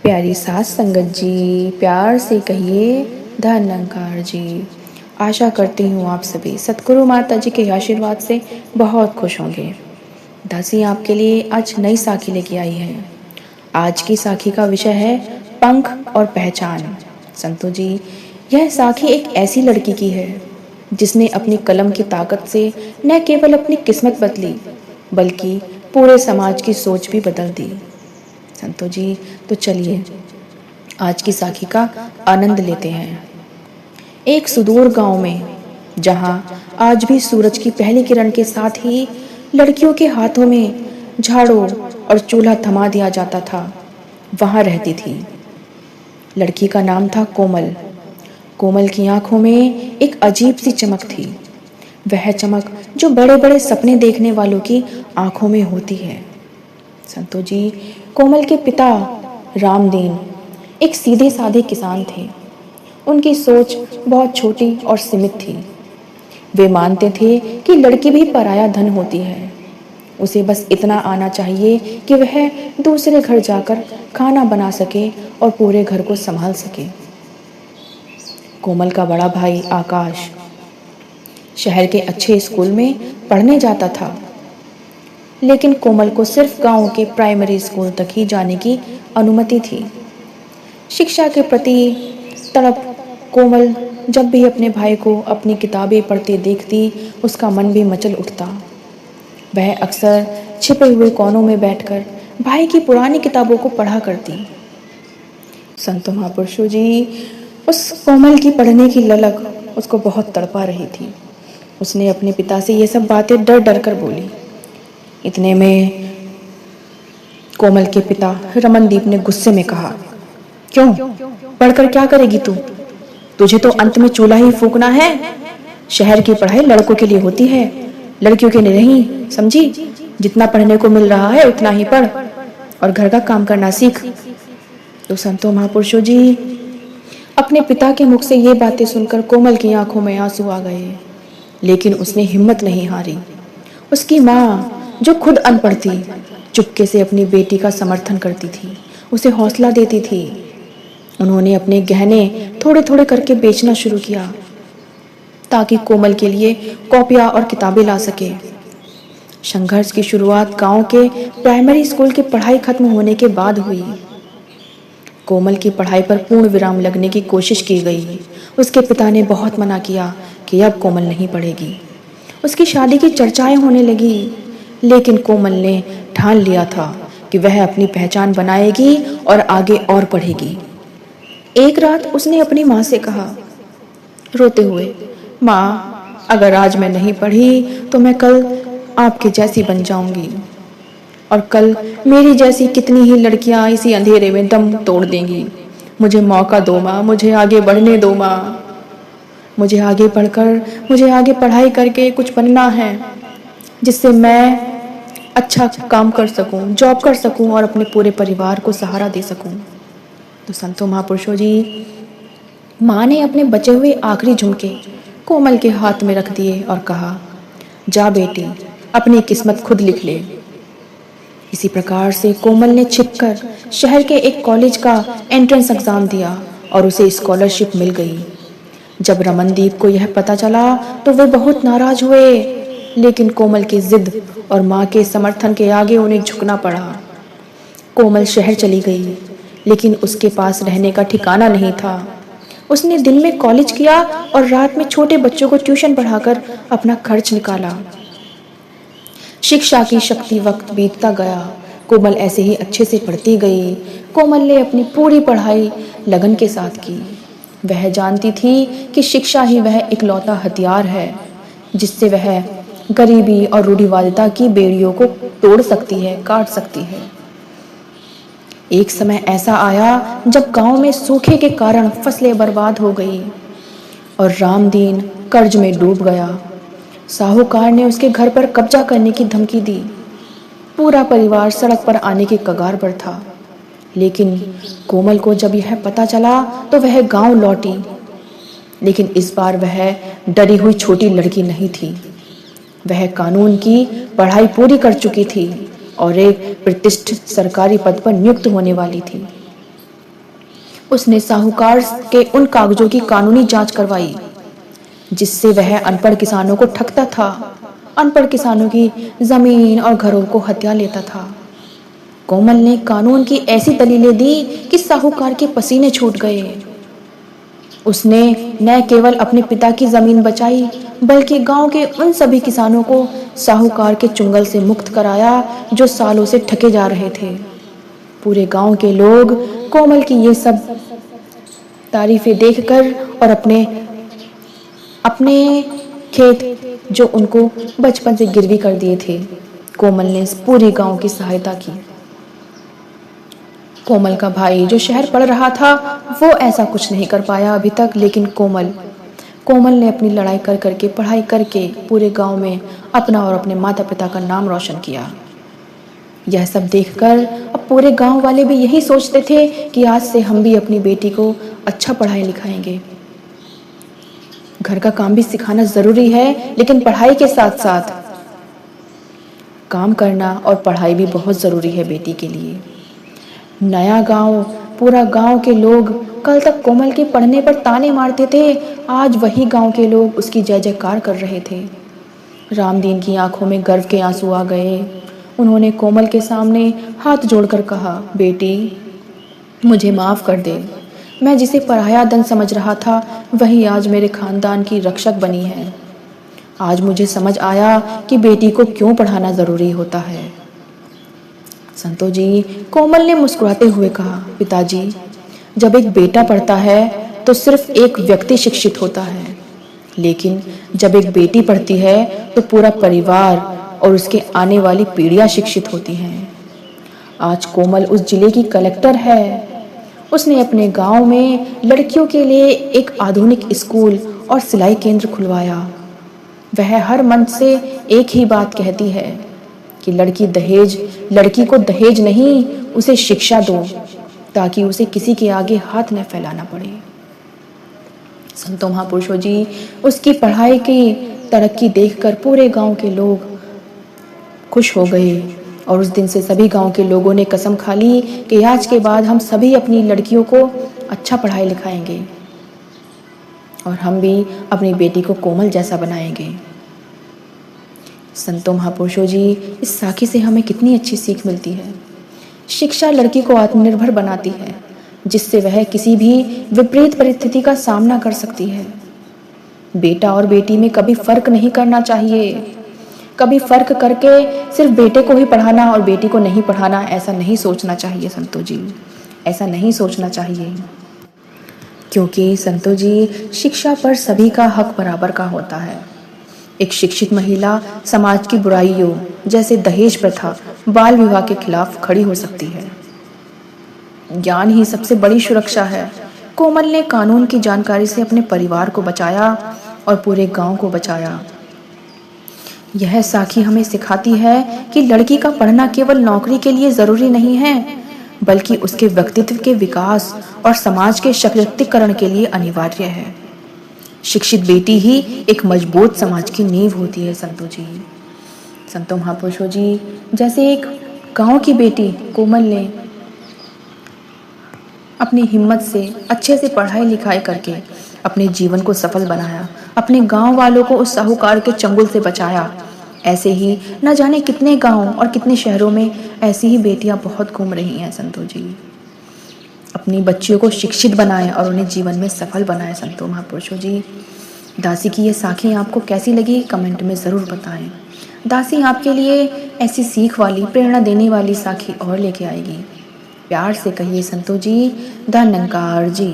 प्यारी सास संगत जी, प्यार से कहिए धन्यंकार जी। आशा करती हूँ आप सभी सतगुरु माता जी के आशीर्वाद से बहुत खुश होंगे। दासी आपके लिए आज नई साखी लेके आई है। आज की साखी का विषय है पंख और पहचान। संतो जी, यह साखी एक ऐसी लड़की की है जिसने अपनी कलम की ताकत से न केवल अपनी किस्मत बदली बल्कि पूरे समाज की सोच भी बदल दी। संतो जी, तो चलिए आज की साखी का आनंद लेते हैं। एक सुदूर गांव में, जहां आज भी सूरज की पहली किरण के साथ ही लड़कियों के हाथों में झाड़ू और चूल्हा थमा दिया जाता था, वहां रहती थी। लड़की का नाम था कोमल। कोमल की आंखों में एक अजीब सी चमक थी, वह चमक जो बड़े बड़े सपने देखने वालों की आंखों में होती है। संतो जी, कोमल के पिता रामदीन एक सीधे साधे किसान थे। उनकी सोच बहुत छोटी और सीमित थी। वे मानते थे कि लड़की भी पराया धन होती है, उसे बस इतना आना चाहिए कि वह दूसरे घर जाकर खाना बना सके और पूरे घर को संभाल सके। कोमल का बड़ा भाई आकाश शहर के अच्छे स्कूल में पढ़ने जाता था, लेकिन कोमल को सिर्फ गांव के प्राइमरी स्कूल तक ही जाने की अनुमति थी। शिक्षा के प्रति तड़प कोमल जब भी अपने भाई को अपनी किताबें पढ़ते देखती, उसका मन भी मचल उठता। वह अक्सर छिपे हुए कोनों में बैठकर भाई की पुरानी किताबों को पढ़ा करती। संतो महापुरुषों जी, उस कोमल की पढ़ने की ललक उसको बहुत तड़पा रही थी। उसने अपने पिता से ये सब बातें डर डर कर बोली। इतने में कोमल के पिता रमनदीप ने गुस्से में कहा, क्यों, पढ़कर क्या करेगी तू? तुझे तो अंत में चूल्हा ही फूकना है। शहर की पढ़ाई लड़कों के लिए होती है, लड़कियों के लिए नहीं, समझी? जितना पढ़ने को मिल रहा है उतना ही पढ़ और घर का काम करना सीख। तो संतो महापुरुषों जी, अपने पिता के मुख से ये बातें सुनकर कोमल की आंखों में आंसू आ गए, लेकिन उसने हिम्मत नहीं हारी। उसकी माँ, जो खुद अनपढ़ थी, चुपके से अपनी बेटी का समर्थन करती थी, उसे हौसला देती थी। उन्होंने अपने गहने थोड़े थोड़े करके बेचना शुरू किया ताकि कोमल के लिए कॉपियां और किताबें ला सके। संघर्ष की शुरुआत गांव के प्राइमरी स्कूल की पढ़ाई खत्म होने के बाद हुई। कोमल की पढ़ाई पर पूर्ण विराम लगने की कोशिश की गई। उसके पिता ने बहुत मना किया कि अब कोमल नहीं पढ़ेगी। उसकी शादी की चर्चाएं होने लगी, लेकिन कोमल ने ठान लिया था कि वह अपनी पहचान बनाएगी और आगे और पढ़ेगी। एक रात उसने अपनी माँ से कहा, रोते हुए, माँ, अगर आज मैं नहीं पढ़ी तो मैं कल आपके जैसी बन जाऊंगी और कल मेरी जैसी कितनी ही लड़कियां इसी अंधेरे में दम तोड़ देंगी। मुझे मौका दो माँ, मुझे आगे बढ़ने दो माँ। मुझे आगे पढ़कर, मुझे आगे पढ़ाई करके कुछ बनना है जिससे मैं अच्छा काम कर सकूं, जॉब कर सकूं और अपने पूरे परिवार को सहारा दे सकूं। तो संतो महापुरुषों जी, माँ ने अपने बचे हुए आखिरी झुमके कोमल के हाथ में रख दिए और कहा, जा बेटी, अपनी किस्मत खुद लिख ले। इसी प्रकार से कोमल ने छिपकर शहर के एक कॉलेज का एंट्रेंस एग्जाम दिया और उसे स्कॉलरशिप मिल गई। जब रमनदीप को यह पता चला तो वे बहुत नाराज हुए, लेकिन कोमल की जिद और माँ के समर्थन के आगे उन्हें झुकना पड़ा। कोमल शहर चली गई, लेकिन उसके पास रहने का ठिकाना नहीं था। उसने दिन में कॉलेज किया और रात में छोटे बच्चों को ट्यूशन पढ़ाकर अपना खर्च निकाला। शिक्षा की शक्ति वक्त बीतता गया, कोमल ऐसे ही अच्छे से पढ़ती गई। कोमल ने अपनी पूरी पढ़ाई लगन के साथ की। वह जानती थी कि शिक्षा ही वह इकलौता हथियार है जिससे वह गरीबी और रूढ़िवादिता की बेड़ियों को तोड़ सकती है, काट सकती है। एक समय ऐसा आया जब गांव में सूखे के कारण फसलें बर्बाद हो गई और रामदीन कर्ज में डूब गया। साहूकार ने उसके घर पर कब्जा करने की धमकी दी। पूरा परिवार सड़क पर आने के कगार पर था, लेकिन कोमल को जब यह पता चला तो वह गांव लौटी। लेकिन इस बार वह डरी हुई छोटी लड़की नहीं थी। वह कानून की पढ़ाई पूरी कर चुकी थी और एक प्रतिष्ठित सरकारी पद पर नियुक्त होने वाली थी। उसने साहूकार के उन कागजों की कानूनी जांच करवाई जिससे वह अनपढ़ किसानों को ठगता था, अनपढ़ किसानों की जमीन और घरों को हथिया लेता था। कोमल ने कानून की ऐसी दलीलें दी कि साहूकार के पसीने छूट गए। उसने न केवल अपने पिता की जमीन बचाई बल्कि गांव के उन सभी किसानों को साहूकार के चुंगल से मुक्त कराया जो सालों से ठगे जा रहे थे। पूरे गांव के लोग कोमल की ये सब तारीफें देखकर और अपने अपने खेत जो उनको बचपन से गिरवी कर दिए थे, कोमल ने इस पूरे गांव की सहायता की। कोमल का भाई जो शहर पढ़ रहा था वो ऐसा कुछ नहीं कर पाया अभी तक, लेकिन कोमल ने अपनी लड़ाई कर करके पढ़ाई करके पूरे गांव में अपना और अपने माता पिता का नाम रोशन किया। यह सब देखकर अब पूरे गांव वाले भी यही सोचते थे कि आज से हम भी अपनी बेटी को अच्छा पढ़ाई लिखाएंगे। घर का काम भी सिखाना जरूरी है, लेकिन पढ़ाई के साथ साथ काम करना और पढ़ाई भी बहुत जरूरी है बेटी के लिए। नया गांव, पूरा गांव के लोग कल तक कोमल के पढ़ने पर ताने मारते थे, आज वही गांव के लोग उसकी जय जयकार कर रहे थे। रामदीन की आंखों में गर्व के आंसू आ गए। उन्होंने कोमल के सामने हाथ जोड़कर कहा, बेटी मुझे माफ कर दे। मैं जिसे पराया धन समझ रहा था वही आज मेरे खानदान की रक्षक बनी है। आज मुझे समझ आया कि बेटी को क्यों पढ़ाना जरूरी होता है। संतो जी, कोमल ने मुस्कुराते हुए कहा, पिताजी जब एक बेटा पढ़ता है तो सिर्फ एक व्यक्ति शिक्षित होता है, लेकिन जब एक बेटी पढ़ती है तो पूरा परिवार और उसके आने वाली पीढ़ियां शिक्षित होती हैं। आज कोमल उस जिले की कलेक्टर है। उसने अपने गांव में लड़कियों के लिए एक आधुनिक स्कूल और सिलाई केंद्र खुलवाया। वह हर मंच से एक ही बात कहती है कि लड़की को दहेज नहीं, उसे शिक्षा दो ताकि उसे किसी के आगे हाथ न फैलाना पड़े। संतो महापुरुषों जी, उसकी पढ़ाई की तरक्की देखकर पूरे गांव के लोग खुश हो गए और उस दिन से सभी गांव के लोगों ने कसम खा ली कि आज के बाद हम सभी अपनी लड़कियों को अच्छा पढ़ाई लिखाएंगे और हम भी अपनी बेटी को कोमल जैसा बनाएंगे। संतो महापुरुषों जी, इस साखी से हमें कितनी अच्छी सीख मिलती है। शिक्षा लड़की को आत्मनिर्भर बनाती है, जिससे वह किसी भी विपरीत परिस्थिति का सामना कर सकती है। बेटा और बेटी में कभी फर्क नहीं करना चाहिए। कभी फर्क करके सिर्फ बेटे को ही पढ़ाना और बेटी को नहीं पढ़ाना, ऐसा नहीं सोचना चाहिए संतो जी, ऐसा नहीं सोचना चाहिए। क्योंकि संतो जी, शिक्षा पर सभी का हक बराबर का होता है। एक शिक्षित महिला समाज की बुराइयों जैसे दहेज प्रथा, बाल विवाह के खिलाफ खड़ी हो सकती है। ज्ञान ही सबसे बड़ी सुरक्षा है। कोमल ने कानून की जानकारी से अपने परिवार को बचाया और पूरे गांव को बचाया। यह साखी हमें सिखाती है कि लड़की का पढ़ना केवल नौकरी के लिए जरूरी नहीं है, बल्कि उसके व्यक्तित्व के विकास और समाज के सशक्तिकरण के लिए अनिवार्य है। शिक्षित बेटी ही एक मजबूत समाज की नींव होती है। संतो जी, संतो महापुरुषों जी, जैसे एक गांव की बेटी कोमल ने अपनी हिम्मत से अच्छे से पढ़ाई लिखाई करके अपने जीवन को सफल बनाया, अपने गांव वालों को उस साहूकार के चंगुल से बचाया, ऐसे ही न जाने कितने गांव और कितने शहरों में ऐसी ही बेटियां बहुत घूम रही हैं। संतो जी, अपनी बच्चियों को शिक्षित बनाएं और उन्हें जीवन में सफल बनाएं। संतो महापुरुषों जी, दासी की ये साखी आपको कैसी लगी कमेंट में ज़रूर बताएं। दासी आपके लिए ऐसी सीख वाली, प्रेरणा देने वाली साखी और लेके आएगी। प्यार से कहिए संतो जी, धन्यकार जी।